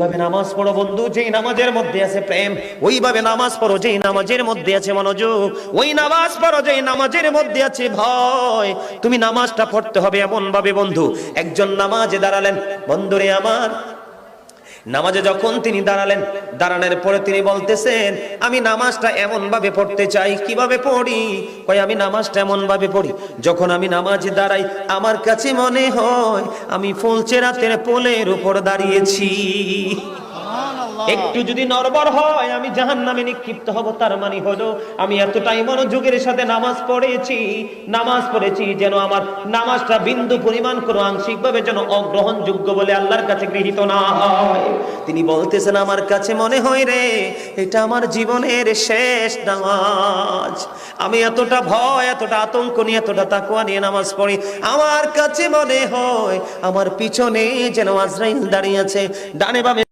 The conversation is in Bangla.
ভাবে নামাজ পড়ো বন্ধু, যেই নামাজের মধ্যে আছে প্রেম। ওইভাবে নামাজ পড়ো যেই নামাজের মধ্যে আছে মনোযোগ। ওই নামাজ পড়ো যেই নামাজের মধ্যে আছে ভয়। তুমি নামাজটা পড়তে হবে এমন ভাবে বন্ধু। একজন নামাজে দাঁড়ালেন, বন্ধুরে আমার, নামাজে যখন তিনি দাঁড়ালেন, দাঁড়ানোর পরে তিনি বলতেছেন, আমি নামাজটা এমন ভাবে পড়তে চাই। কিভাবে পড়ি? কয়, আমি নামাজটা এমন ভাবে পড়ি, যখন আমি নামাজে দাঁড়াই আমার কাছে মনে হয় আমি ফুলচেরাতের পোলের উপর দাঁড়িয়েছি। একটু যদি নড়বড় হয় আমি জাহান্নামে নিক্ষিপ্ত হব। তার মানে হলো আমি এতটাই মনোযোগের সাথে নামাজ পড়েছি যেন আমার নামাজটা বিন্দু পরিমাণ কোনো আংশিকভাবে যেন অগ্রহণযোগ্য বলে আল্লাহর কাছে গৃহীত না হয়। তিনি বলতেছেন, আমার কাছে মনে হয় রে, এটা আমার জীবনের শেষ নামাজ। আমি এতটা ভয়, এতটা আতঙ্ক নিয়ে, এতটা তাকওয়া নিয়ে নামাজ পড়ি। আমার কাছে মনে হয় আমার পিছনে যেন আজরাইল দাঁড়িয়ে আছে, ডানে বামে